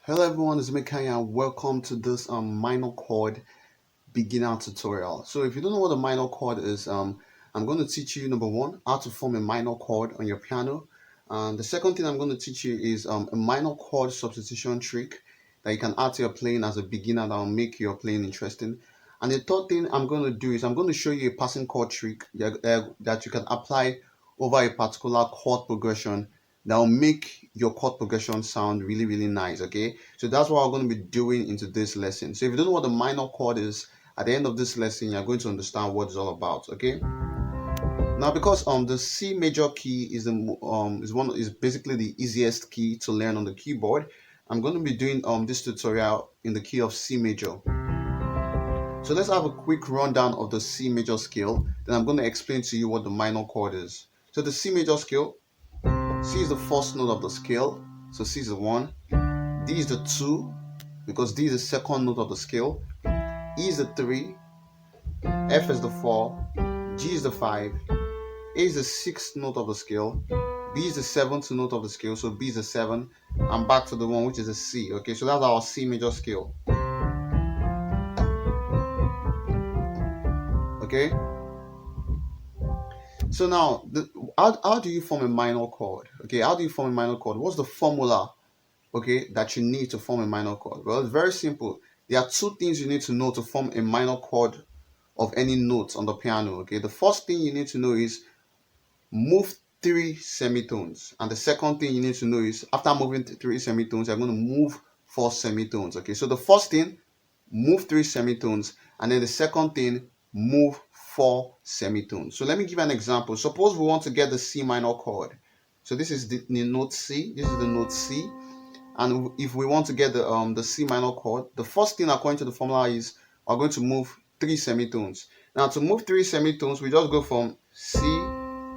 Hello everyone, it's Mikaya and welcome to this minor chord beginner tutorial. So if you don't know what a minor chord is, I'm going to teach you number one, how to form a minor chord on your piano. The second thing I'm going to teach you is a minor chord substitution trick that you can add to your playing as a beginner that will make your playing interesting. And the third thing I'm going to do is I'm going to show you a passing chord trick that you can apply over a particular chord progression that will make your chord progression sound really nice. Okay, so that's what I'm going to be doing into this lesson. So if you don't know what the minor chord is, at the end of this lesson you're going to understand what it's all about. Okay, now because the C major key is is basically the easiest key to learn on the keyboard, I'm going to be doing this tutorial in the key of C major. So let's have a quick rundown of the C major scale, then I'm going to explain to you what the minor chord is. So the C major scale, C is the first note of the scale, so C is the 1, D is the 2, because D is the second note of the scale, E is the 3, F is the 4, G is the 5, A is the 6th note of the scale, B is the 7th note of the scale, so B is the 7, and back to the 1, which is a C. Okay, so that's our C major scale. Okay, so now how do you form a minor chord? Okay, how do you form a minor chord? What's the formula, okay, that you need to form a minor chord? Well, it's very simple. There are two things you need to know to form a minor chord of any notes on the piano. Okay, the first thing you need to know is move 3 semitones, and the second thing you need to know is after moving 3 semitones, you're going to move 4 semitones. Okay, so the first thing, move 3 semitones, and then the second thing, move 4 semitones. So let me give you an example. Suppose we want to get the C minor chord. So this is the note C, this is the note C, and if we want to get the C minor chord, the first thing according to the formula is we're going to move 3 semitones. Now to move 3 semitones, we just go from C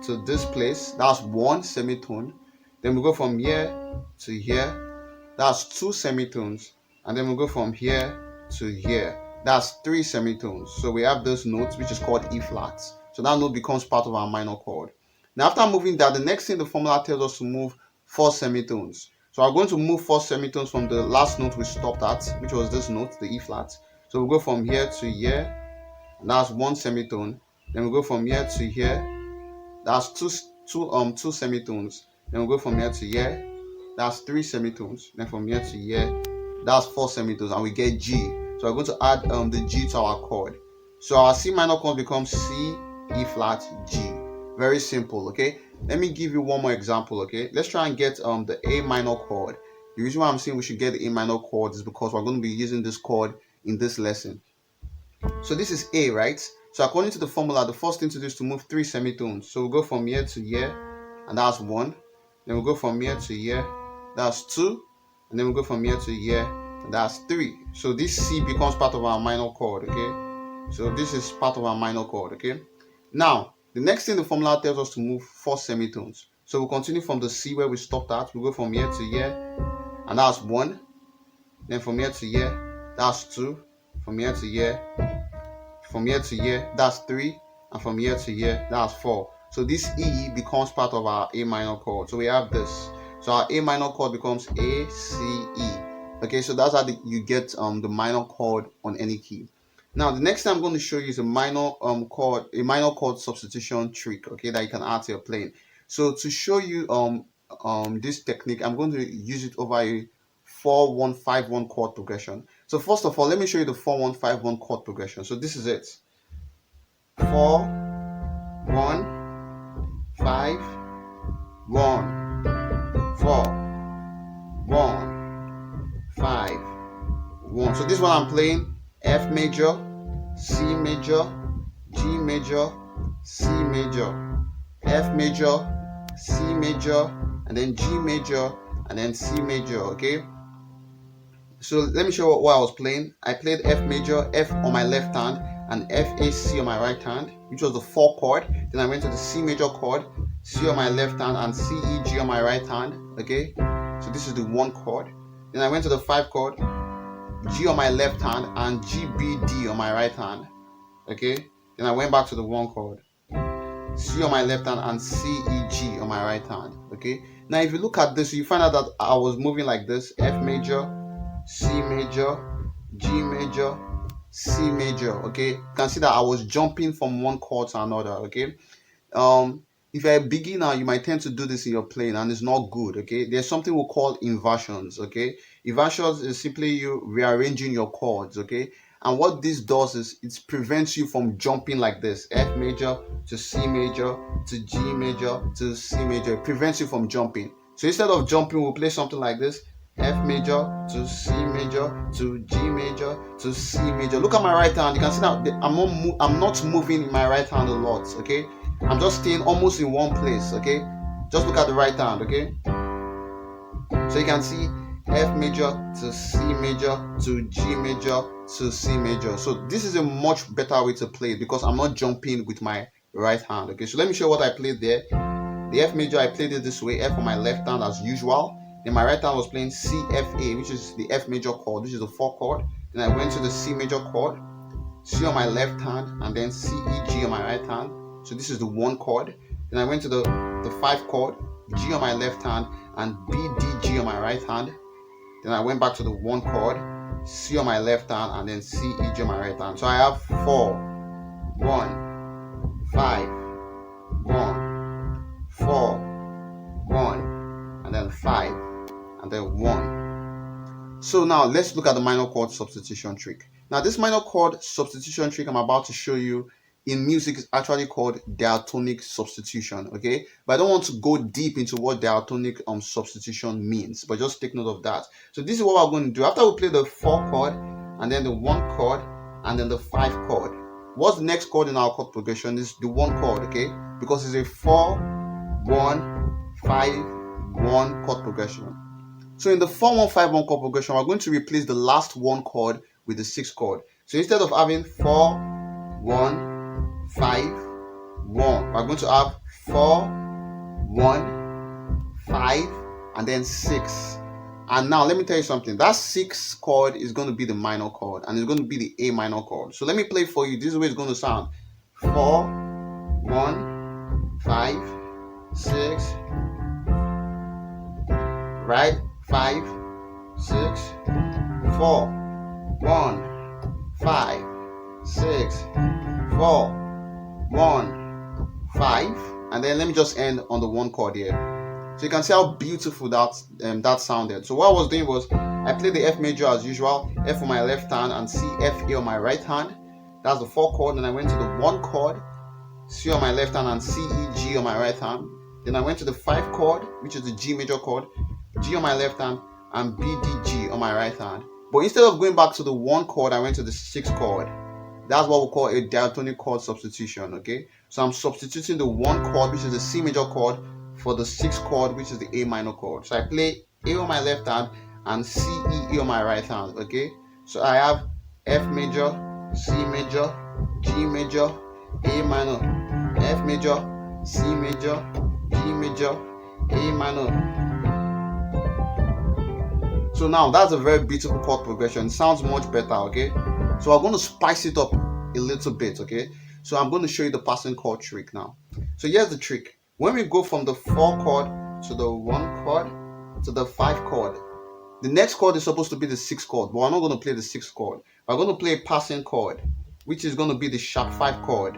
to this place, that's 1 semitone. Then we go from here to here, that's 2 semitones, and then we go from here to here, that's 3 semitones. So we have this note which is called E flat. So that note becomes part of our minor chord. Now after moving that, the next thing the formula tells us to move 4 semitones. So I'm going to move 4 semitones from the last note we stopped at, which was this note, the E flat. So we'll go from here to here, and that's 1 semitone. Then we'll go from here to here, that's two semitones. Then we'll go from here to here, that's 3 semitones. Then from here to here, that's 4 semitones, and we get G. So we're going to add the G to our chord. So our C minor chord becomes C, E flat, G. Very simple. Okay, let me give you one more example. Okay, let's try and get the A minor chord. The reason why I'm saying we should get the A minor chord is because we're going to be using this chord in this lesson. So this is A, right? So according to the formula, the first thing to do is to move 3 semitones. So we'll go from here to here, and that's 1. Then we'll go from here to here, that's 2. And then we'll go from here to here, and that's 3. So this C becomes part of our minor chord. Okay, so this is part of our minor chord. Okay, now the next thing the formula tells us to move 4 semitones. So we'll continue from the C where we stopped at. We'll go from here to here, and that's 1. Then from here to here, that's 2. From here to here, that's 3. And from here to here, that's 4. So this E becomes part of our A minor chord. So we have this. So our A minor chord becomes A, C, E. Okay, so that's how you get the minor chord on any key. Now the next thing I'm going to show you is a minor chord substitution trick, okay, that you can add to your playing. So to show you this technique, I'm going to use it over a 4-1-5-1 chord progression. So first of all, let me show you the 4-1-5-1 chord progression. So this is it. 4 1 5 1 4 1 5 1. So this one I'm playing F major, C major, G major, C major, F major, C major, and then G major, and then C major. Okay, so let me show you what I was playing. I played F major, F on my left hand, and F, A, C on my right hand, which was the 4 chord. Then I went to the C major chord, C on my left hand, and C, E, G on my right hand. Okay, so this is the 1 chord. Then I went to the 5 chord, G on my left hand, and G, B, D on my right hand. Okay, then I went back to the 1 chord, C on my left hand, and C, E, G on my right hand. Okay, now if you look at this, you find out that I was moving like this: F major, C major, G major, C major. Okay, you can see that I was jumping from one chord to another. Okay, if you're a beginner, you might tend to do this in your playing, and it's not good. Okay, there's something we call inversions. Okay, inversions is simply you rearranging your chords. Okay, and what this does is it prevents you from jumping like this: F major to C major to G major to C major. It prevents you from jumping. So instead of jumping, we'll play something like this: F major to C major to G major to C major. Look at my right hand. You can see that I'm not moving in my right hand a lot. Okay, I'm just staying almost in one place. Okay, just look at the right hand. Okay, so you can see F major to C major to G major to C major. So this is a much better way to play it because I'm not jumping with my right hand. Okay, so let me show you what I played there. The F major, I played it this way: F on my left hand as usual. Then my right hand was playing C, F, A, which is the F major chord, which is the 4 chord. Then I went to the C major chord, C on my left hand, and then C, E, G on my right hand. So this is the 1 chord. Then I went to the 5 chord, G on my left hand, and B, D, G on my right hand. Then I went back to the 1 chord, C on my left hand, and then C, E, G on my right hand. So I have 4, 1, 5, 1, 4, 1, and then 5, and then 1. So now let's look at the minor chord substitution trick. Now this minor chord substitution trick I'm about to show you in music is actually called diatonic substitution. Okay, but I don't want to go deep into what diatonic substitution means, but just take note of that. So this is what we're going to do. After we play the 4 chord and then the 1 chord and then the 5 chord, what's the next chord in our chord progression is the 1 chord. Okay, because it's a 4, 1, 5, 1 chord progression. So in the 4, 1, 5, 1 chord progression, we're going to replace the last 1 chord with the 6 chord. So instead of having 4, 1, 5, 1, we're going to have 4, 1, 5, and then 6. And now let me tell you something. That 6 chord is going to be the minor chord, and it's going to be the A minor chord. So let me play for you. This is the way it's going to sound: 4, 1, 5, 6, right? 5, 6, 4, 1, 5, 6, 4, 1, 5, and then let me just end on the 1 chord here. So you can see how beautiful that sounded. So what I was doing was I played the F major as usual, F on my left hand and C, F, A on my right hand. That's the 4 chord. Then I went to the 1 chord, C on my left hand and C, E, G on my right hand. Then I went to the 5 chord, which is the G major chord, G on my left hand and B, D, G on my right hand. But instead of going back to the 1 chord, I went to the 6 chord. That's what we call a diatonic chord substitution. Okay, so I'm substituting the 1 chord, which is the C major chord, for the 6 chord, which is the A minor chord. So I play A on my left hand and C, E, E on my right hand. Okay, so I have F major, C major, G major, A minor, F major, C major, G major, A minor. So now that's a very beautiful chord progression. It sounds much better. Okay, so I'm going to spice it up a little bit. Okay, so I'm going to show you the passing chord trick now. So here's the trick. When we go from the 4 chord to the 1 chord to the 5 chord, the next chord is supposed to be the 6 chord, but we're not going to play the 6 chord. We're going to play a passing chord, which is going to be the sharp 5 chord.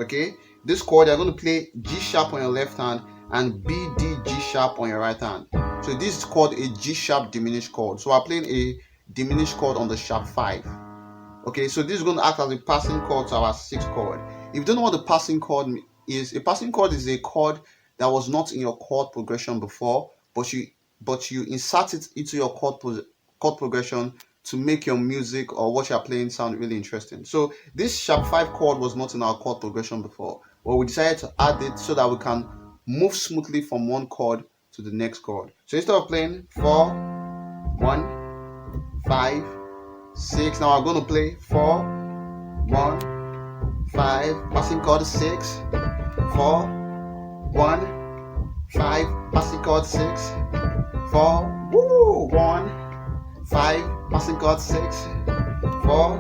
Okay, this chord you're going to play G sharp on your left hand and B, D, G sharp on your right hand. So this is called a G sharp diminished chord. So we're playing a diminished chord on the sharp 5. Okay, so this is going to act as a passing chord to our 6 chord. If you don't know what the passing chord is, a passing chord is a chord that was not in your chord progression before, but you insert it into your chord progression to make your music or what you're playing sound really interesting. So this sharp 5 chord was not in our chord progression before, but we decided to add it so that we can move smoothly from one chord to the next chord. So instead of playing 4, 1, 5, 6, now I'm going to play 4, 1, 5, passing chord 6, 4, 1, 5, passing chord 6, 4, 1, 5, passing chord 6, 4,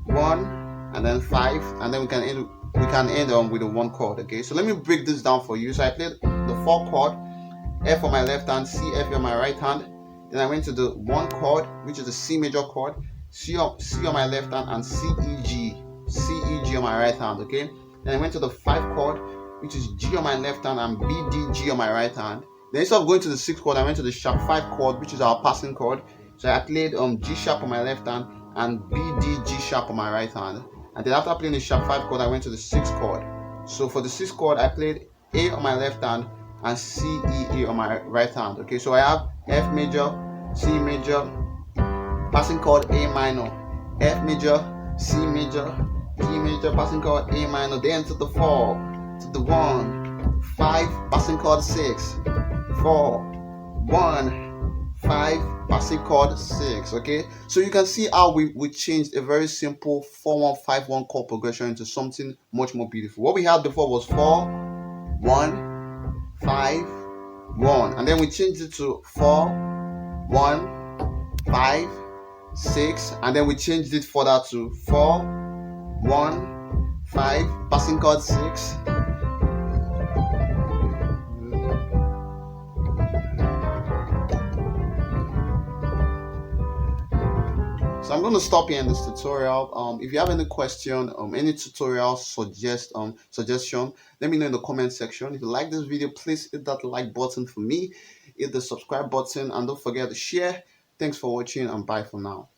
1, and then 5, and then we can end on with the 1 chord. Okay, so let me break this down for you. So I played the 4 chord, F on my left hand, C, F on my right hand. Then I went to the 1 chord, which is the C major chord, C on my left hand, and C E G on my right hand. Okay. Then I went to the 5 chord, which is G on my left hand and B D G on my right hand. Then instead of going to the 6th chord, I went to the sharp 5 chord, which is our passing chord. So I played G sharp on my left hand and B D G sharp on my right hand. And then after playing the sharp 5 chord, I went to the 6th chord. So for the 6th chord, I played A on my left hand and C E A on my right hand. Okay, so I have F major, C major, passing chord A minor, F major, C major, D major, passing chord A minor, then to the 4, to the 1, 5, passing chord 6, 4, 1, 5, passing chord 6. Okay, so you can see how we changed a very simple 4-1-5-1 chord progression into something much more beautiful. What we had before was 4, 1, 5, 1, and then we changed it to 4, 1, 5, 6, and then we changed it further to 4, 1, 5, passing chord 6. So I'm going to stop here in this tutorial. If you have any question, any tutorial suggestion, let me know in the comment section. If you like this video, please hit that like button for me, hit the subscribe button, and don't forget to share. Thanks for watching, and bye for now.